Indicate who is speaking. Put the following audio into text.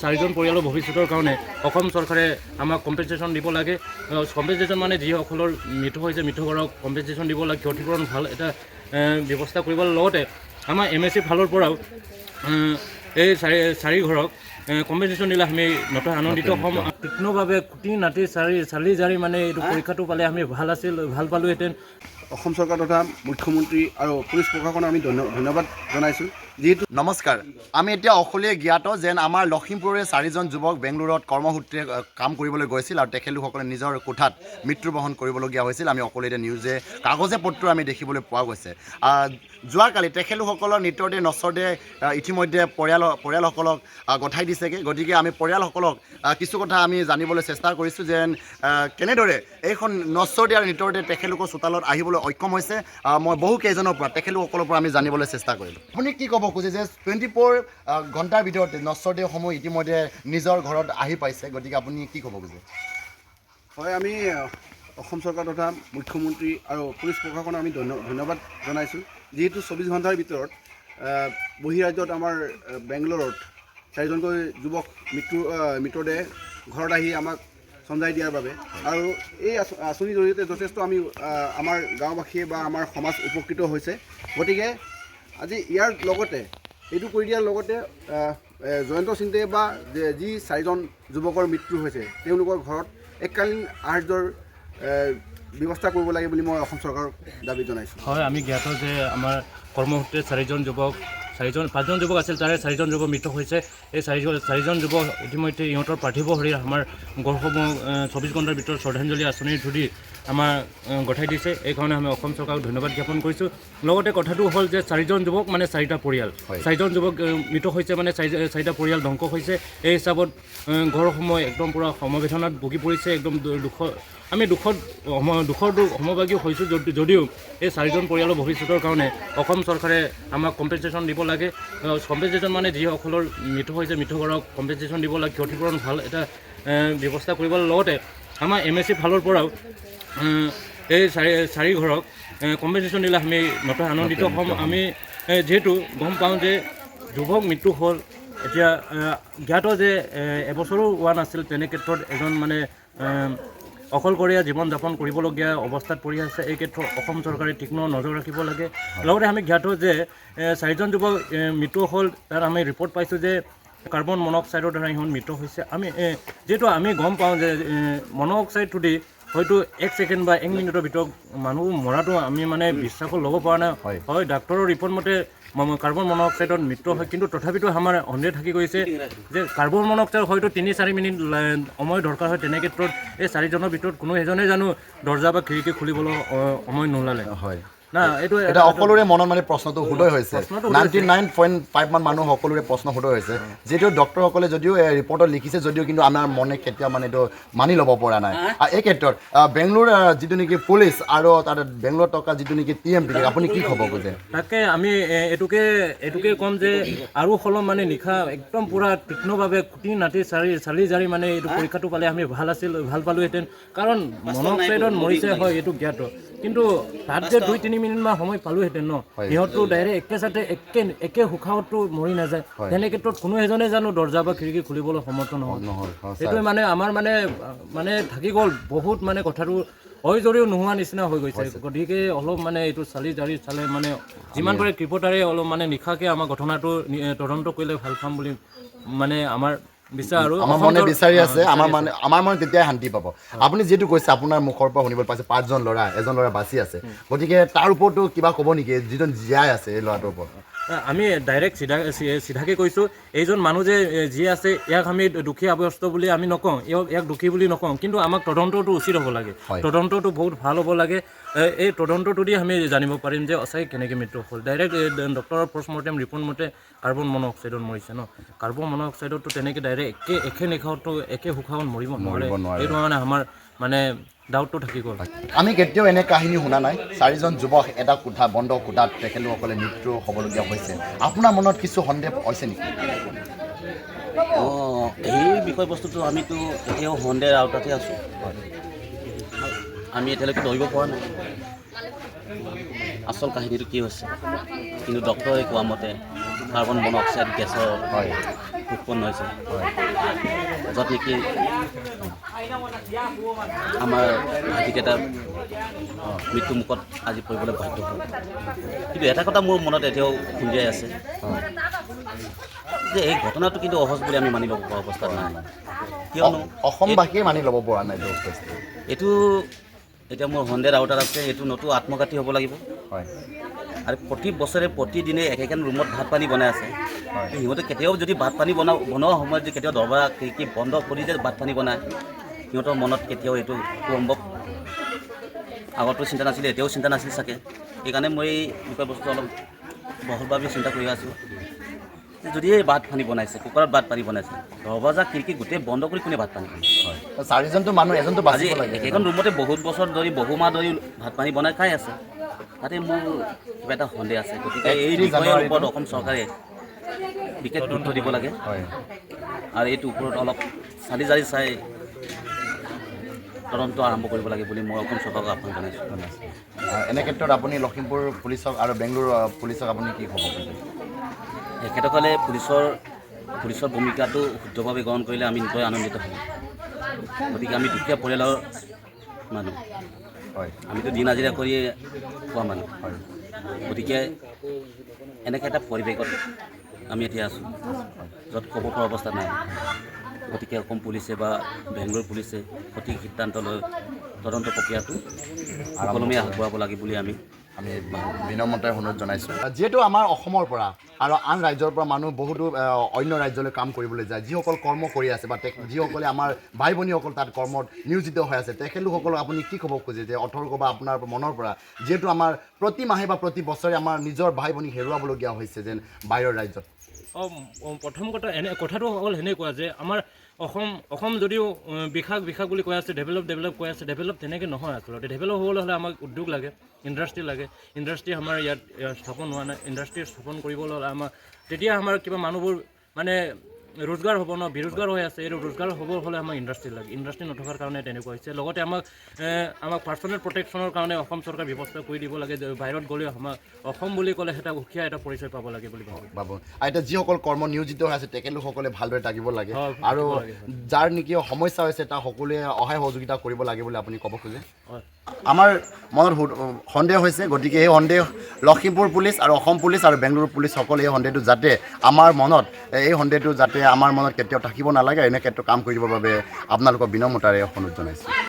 Speaker 1: চাৰিজন পৰিয়ালৰ ভৱিষ্যতৰ কাৰণে অসম চৰকাৰে আমাক কম্পেনচেশ্যন দিব লাগে। কম্পেনচেশ্যন মানে যিসকলৰ মৃত্যু হৈছে মৃত্যুঘৰক কম্পেনচেশ্যন দিব লাগে, ক্ষতিপূৰণ ভাল এটা ব্যৱস্থা কৰিব। লগতে আমাৰ MSC ফালৰ পৰাও এই চাৰি ঘৰক কম্পেনচেশ্যন দিলে আমি নথৈ আনন্দিত হ'ম। তীক্ষ্ণভাৱে খুটি নাটি চালি জাৰি মানে এইটো পৰীক্ষাটো পালে আমি ভাল পালোহেঁতেন।
Speaker 2: অসম চৰকাৰ তথা মুখ্যমন্ত্ৰী আৰু পুলিচ প্ৰশাসনক আমি ধন্যবাদ জনাইছোঁ। যিহেতু
Speaker 3: নমস্কাৰ, আমি এতিয়া অকলেই জ্ঞাত যেন আমাৰ লখিমপুৰৰে চাৰিজন যুৱক বেংগলোৰত কৰ্মসূত্ৰে কাম কৰিবলৈ গৈছিল আৰু তেখেতলোকসকলে নিজৰ কোঠাত মৃত্যুবৰণ কৰিবলগীয়া হৈছিল। আমি অকলে এতিয়া নিউজে কাগজে পত্ৰ আমি দেখিবলৈ পোৱা গৈছে। যোৱাকালি তেখেতলোকসকলৰ মৃতদেহ নশ্বৰদেহ ইতিমধ্যে পৰিয়ালসকলক গঠাই দিছেগৈ। গতিকে আমি পৰিয়ালসকলক কিছু কথা আমি জানিবলৈ চেষ্টা কৰিছোঁ যেন কেনেদৰে এইখন নশ্বৰদেহ আৰু মৃতদেহ তেখেতলোকৰ চোতালত আহিবলৈ সক্ষম হৈছে। মই বহু কেইজনৰ পৰা তেখেতলোকসকলৰ পৰা আমি জানিবলৈ চেষ্টা কৰিলোঁ। আপুনি কি ক'ব খুজে যে 24 ঘণ্টাৰ ভিতৰতে নশ্বৰদেহসমূহ ইতিমধ্যে নিজৰ ঘৰত আহি পাইছে, গতিকে আপুনি কি ক'ব খুজে?
Speaker 2: হয়, আমি অসম চৰকাৰ তথা মুখ্যমন্ত্ৰী আৰু পুলিচ প্ৰশাসনক আমি ধন্যবাদ জনাইছোঁ। যিহেতু 24 ঘণ্টাৰ ভিতৰত বহিৰাজ্যত আমাৰ বেংগলোৰত চাৰিজনকৈ যুৱক মৃতদেহ ঘৰত আহি আমাক চমজাই দিয়াৰ বাবে আৰু এই আঁচনিৰ জৰিয়তে যথেষ্ট আমি আমাৰ গাঁওবাসীয়ে বা আমাৰ সমাজ উপকৃত হৈছে। গতিকে আজি ইয়াৰ লগতে এইটো কৰি দিয়াৰ লগতে জয়ন্ত সিংদেৱ বা যি চাৰিজন যুৱকৰ মৃত্যু হৈছে তেওঁলোকৰ ঘৰত এককালীন সাহায্যৰ ব্যৱস্থা কৰিব লাগে বুলি মই অসম চৰকাৰক দাবী জনাইছোঁ।
Speaker 1: হয়, আমি জ্ঞাত যে আমাৰ কৰ্মসূত্ৰে পাঁচজন যুৱক আছিল, তাৰে চাৰিজন যুৱক মৃত্যু হৈছে। এই চাৰিজন যুৱক ইতিমধ্যে ইহঁতৰ পাৰ্থিৱ শৰীৰ আমাৰ গড়সমূহ 24 ঘণ্টাৰ ভিতৰত শ্ৰদ্ধাঞ্জলি আঁচনিৰ থ্ৰুদি আমাৰ গঠাই দিছে। এইকাৰণে আমি অসম চৰকাৰক ধন্যবাদ জ্ঞাপন কৰিছোঁ। লগতে কথাটো হ'ল যে চাৰিজন যুৱক মানে চাৰিটা পৰিয়াল, চাৰিজন যুৱক মৃত হৈছে মানে চাৰিটা পৰিয়াল ধ্বংস হৈছে। এই হিচাপত ঘৰসমূহ একদম পূৰা সমবেদনাত ভুগি পৰিছে। একদম আমি দুখৰ সমভাগী হৈছোঁ। যদিও এই চাৰিজন পৰিয়ালৰ ভৱিষ্যতৰ কাৰণে অসম চৰকাৰে আমাক কম্পেনচেশ্যন দিব লাগে। কম্পেনচেশ্যন মানে যিসকলৰ মৃত্যু হৈছে মৃত্যুঘৰক কম্পেনচেশ্যন দিব লাগে, ক্ষতিপূৰণ ভাল এটা ব্যৱস্থা কৰিব। লগতে আমাৰ MSC ফালৰ পৰাও এই চাৰি ঘৰক কম্পেনচেশ্যন দিলে আমি নথৈ আনন্দিত হ'ম। আমি যিহেতু গম পাওঁ যে যুৱক মৃত্যু হ'ল, এতিয়া জ্ঞাত যে এবছৰো হোৱা নাছিল, তেনে ক্ষেত্ৰত এজন মানে অকলশৰীয়া জীৱন যাপন কৰিবলগীয়া অৱস্থাত পৰি আছে। এই ক্ষেত্ৰত অসম চৰকাৰে তীক্ষ্ণ নজৰ ৰাখিব লাগে। লগতে আমি জ্ঞাত যে চাৰিজন যুৱক মৃত্যু হ'ল, তাত আমি ৰিপৰ্ট পাইছোঁ যে কাৰ্বন মনক্সাইডৰ দ্বাৰা ইহঁত মৃত্যু হৈছে। যিহেতু আমি গম পাওঁ যে মনক্সাইডটো দি হয়তো 1 ছেকেণ্ড বা 1 মিনিটৰ ভিতৰত মানুহ মৰাটো আমি মানে বিশ্বাসত ল'ব পৰা নাই। হয়, ডাক্তৰৰ ৰিপৰ্ট মতে কাৰ্বন মনক্সাইডত মৃত্যু হয়, কিন্তু তথাপিতো আমাৰ সন্দেহ থাকি গৈছে যে কাৰ্বন মনক্সাইড হয়তো 3-4 মিনিট সময় দৰকাৰ হয়। তেনে ক্ষেত্ৰত এই চাৰিজনৰ ভিতৰত কোনো এজনে জানো দৰ্জা বা খিৰিকী খুলিবলৈ সময় নোলালে?
Speaker 3: হয়
Speaker 1: না, এইটো
Speaker 3: এটা সকলোৰে মনত মানে প্ৰশ্নটো সুদয় হৈছে। 99.5 মান মানুহ সকলোৰে প্ৰশ্ন সুদয় হৈছে। যিহেতু ডক্তৰসকলে যদিও ৰিপৰ্টত লিখিছে যদিও কিন্তু আমাৰ মনে কেতিয়াও মানে এইটো মানি ল'ব পৰা নাই। এই ক্ষেত্ৰত বেংগলোৰ যিটো নেকি পুলিচ আৰু তাত বেংগলোৰত থকা যিটো নেকি TMP, আপুনি কি খবৰ খোজে?
Speaker 1: তাকে আমি এইটোকে ক'ম যে আৰু সলম মানে নিশা একদম পূৰা তীক্ষ্ণভাৱে খুটি নাটি চালি জাৰি মানে এইটো পৰীক্ষাটো পালে আমি ভাল পালোহেঁতেন। কাৰণ মনক্সাইডত মৰিছে, হয়, এইটো জ্ঞাত, কিন্তু তাত যে 2-3 মিনিটমান সময় পালোহেঁতেন ন, সিহঁতটো ডাইৰেক্ট একেচাতে একে সুখাৱতটো মৰি নাযায়। তেনে ক্ষেত্ৰত কোনো এজনে জানো দৰ্জা বা খিৰিকী খুলিবলৈ সমৰ্থ নহয়। সেইটোৱে মানে আমাৰ মানে থাকি গ'ল বহুত মানে কথাটো হয় যদিও নোহোৱা নিচিনা হৈ গৈছে। গতিকে অলপ মানে এইটো চালি জাৰি চালে মানে যিমান পাৰে কৃপতাৰে অলপ মানে নিশাকে আমাৰ ঘটনাটো তদন্ত কৰিলে ভাল পাম বুলি মানে আমাৰ বিচাৰ আৰু
Speaker 3: আমাৰ মনে বিচাৰি আছে। আমাৰ মনে তেতিয়াই শান্তি পাব। আপুনি যিহেতু কৈছে আপোনাৰ মুখৰ পৰা শুনিবলৈ পাইছে 5জন ল'ৰা, এজন ল'ৰা বাচি আছে, গতিকে তাৰ ওপৰতো কিবা ক'ব নেকি যিজন জীয়াই আছে এই ল'ৰাটোৰ ওপৰত?
Speaker 1: আমি ডাইৰেক্ট চিধাকৈ কৈছোঁ, এইজন মানুহ যে যি আছে ইয়াক আমি দুখী অৱস্থ বুলি আমি নকওঁ, ইয়াক দুখী বুলি নকওঁ, কিন্তু আমাক তদন্তটো উচিত হ'ব লাগে। তদন্তটো বহুত ভাল হ'ব লাগে। এই তদন্তটো দি আমি জানিব পাৰিম যে সঁচাই কেনেকৈ মৃত্যু হ'ল। ডাইৰেক্ট ডক্টৰৰ পষ্টমৰ্টেম ৰিপৰ্ট মতে কাৰ্বন মনক্সাইডত মৰিছে ন। কাৰ্বন মনক্সাইডতো তেনেকৈ ডাইৰেক্ট একে নিশাওতো একে সুখাৱত মৰিব নোৱাৰে। এইটো মানে আমাৰ মানে ডাউটটো থাকি গ'ল।
Speaker 3: আমি কেতিয়াও এনে কাহিনী শুনা নাই। চাৰিজন যুৱক এটা বন্ধ কোঠাত তেখেতলোকসকলে মৃত্যু হ'বলগীয়া হৈছে। আপোনাৰ মনত কিছু সন্দেহ হৈছে নেকি?
Speaker 4: এই বিষয়বস্তুটো আমিতো এতিয়াও সন্দেহৰ আওতাতে আছোঁ। আমি এতিয়ালৈকে ধৰিব পৰা নাই আচল কাহিনীটো কি হৈছে, কিন্তু ডক্টৰে কোৱা মতে কাৰ্বন মনক্সাইড গেছৰ উৎপন্ন হৈছে য'ত নেকি আমাৰ ভাইটিকেইটা মৃত্যুমুখত আজি পৰিবলৈ বাধ্য হ'ল। কিন্তু এটা কথা মোৰ মনত এতিয়াও খুন্দিয়াই আছে যে এই ঘটনাটো কিন্তু অসহজ বুলি আমি মানি ল'ব পৰা অৱস্থাত নাই। কিয়নো
Speaker 3: অসমবাসীয়ে মানি ল'ব পৰা নাই
Speaker 4: এইটো এতিয়া মোৰ সন্দেহ আউটাৰ আছে, এইটো নতুন আত্মঘাতী হ'ব লাগিব।
Speaker 3: হয়
Speaker 4: আৰু প্ৰতি বছৰে প্ৰতিদিনে একেখন ৰুমত ভাত পানী বনাই আছে। সিহঁতে কেতিয়াও যদি ভাত পানী বনোৱা সময়ত যদি কেতিয়াও দৰবাৰ খিৰিকী বন্ধ কৰি যে ভাত পানী বনায়, সিহঁতৰ মনত কেতিয়াও এইটো সম্ভৱ আগতো চিন্তা নাছিলে, এতিয়াও চিন্তা নাছিল চাগে। সেইকাৰণে মই এই বিষয় বস্তু অলপ বহুলভাৱে চিন্তা কৰি আছোঁ। যদি এই ভাত পানী বনাইছে, কুকাৰত ভাত পানী বনাইছে, দৰৱাজা খিৰিকী গোটেই বন্ধ কৰি কোনে ভাত পানী বনায়?
Speaker 3: চাৰিজনটো মানুহ এজনটো
Speaker 4: আজি
Speaker 3: বাচিব লাগে।
Speaker 4: একেখন ৰুমতে বহুত বছৰ ধৰি বহু মাহ ধৰি ভাত পানী বনাই খাই আছে। তাতে মোৰ কিবা এটা সন্দেহ আছে। গতিকে এই বিষয়ৰ ওপৰত অসম চৰকাৰে বিশেষ গুৰুত্ব দিব লাগে আৰু এইটোৰ ওপৰত অলপ চালি জাৰি চাই তদন্ত আৰম্ভ কৰিব লাগে বুলি মই অসম চৰকাৰক আহ্বান জনাইছোঁ।
Speaker 3: এনে ক্ষেত্ৰত আপুনি লখিমপুৰ পুলিচক আৰু বেংগলোৰ পুলিচক আপুনি কি ক'ব খুজিছে?
Speaker 4: তেখেতসকলে পুলিচৰ ভূমিকাটো শুদ্ধভাৱে গ্ৰহণ কৰিলে আমি নিশ্চয় আনন্দিত হ'ম। গতিকে আমি দুখীয়া পৰিয়ালৰ মানুহ,
Speaker 3: হয়
Speaker 4: আমিতো দিন হাজিৰা কৰিয়ে খোৱা মানুহ।
Speaker 3: হয়
Speaker 4: গতিকে এনেকৈ এটা পৰিৱেশত আমি এতিয়া আছোঁ য'ত ক'ব পৰা অৱস্থা নাই। গতিকে অসম পুলিচে বা বেংগলোৰ পুলিচে সঠিক সিদ্ধান্ত লৈ তদন্ত প্ৰক্ৰিয়াটো সুকলমে আগবঢ়াব লাগে বুলি আমি
Speaker 3: বিনম্ৰতাৰে অনুৰোধ জনাইছোঁ। যিহেতু আমাৰ অসমৰ পৰা আৰু আন ৰাজ্যৰ পৰা মানুহ বহুতো অন্য ৰাজ্যলৈ কাম কৰিবলৈ যায়, যিসকল কৰ্ম কৰি আছে বা যিসকলে আমাৰ ভাই ভনীসকল তাত কৰ্মত নিয়োজিত হৈ আছে, তেখেতলোকসকলক আপুনি কি ক'ব খোজে যে অথৰ্গ বা আপোনাৰ মনৰ পৰা, যিহেতু আমাৰ প্ৰতি মাহে বা প্ৰতি বছৰে আমাৰ নিজৰ ভাই ভনীক হেৰুৱাবলগীয়া হৈছে যেন বাহিৰৰ ৰাজ্যত?
Speaker 1: প্ৰথম কথাটো হ'ল সেনেকুৱা যে আমাৰ অসম যদিও বিকাশ বুলি কৈ আছে, ডেভেলপ কৈ আছে, ডেভেলপ তেনেকৈ নহয়। আচলতে ডেভেলপ হ'বলৈ হ'লে আমাক উদ্যোগ লাগে, ইণ্ডাষ্ট্ৰী লাগে। ইণ্ডাষ্ট্ৰী আমাৰ ইয়াত স্থাপন হোৱা নাই। ইণ্ডাষ্ট্ৰী স্থাপন কৰিবলৈ হ'লে তেতিয়া আমাৰ কিবা মানুহবোৰ মানে ৰোজগাৰ হ'ব ন, বেৰোজগাৰ হৈ আছে। এইটো ৰোজগাৰ হ'ব হ'লে আমাক ইণ্ডাষ্ট্ৰী লাগে। ইণ্ডাষ্ট্ৰী নথকাৰ কাৰণে তেনেকুৱা হৈছে। লগতে আমাক পাৰ্চনেল প্ৰটেকশ্যনৰ কাৰণে অসম চৰকাৰে ব্যৱস্থা কৰি দিব লাগে যে বাহিৰত গ'লে আমাক অসম বুলি ক'লে এটা সুকীয়া এটা পৰিচয় পাব লাগে বুলি ভাবোঁ।
Speaker 3: আৰু এতিয়া যিসকল কৰ্ম নিয়োজিত হৈ আছে তেখেতলোকসকলে ভালদৰে থাকিব লাগে আৰু যাৰ নেকি সমস্যা হৈছে তাৰ সকলোৱে সহায় সহযোগিতা কৰিব লাগে বুলি আপুনি ক'ব খোজে? আমাৰ মনত সন্দেহ হৈছে, গতিকে এই সন্দেহ লখিমপুৰ পুলিচ আৰু অসম পুলিচ আৰু বেংগলোৰ পুলিচ সকলে এই সন্দেহটো যাতে আমাৰ মনত কেতিয়াও থাকিব নালাগে, এনে ক্ষেত্ৰত কাম কৰি দিবৰ বাবে আপোনালোকক বিনম্ৰতাৰে অনুৰোধ জনাইছোঁ।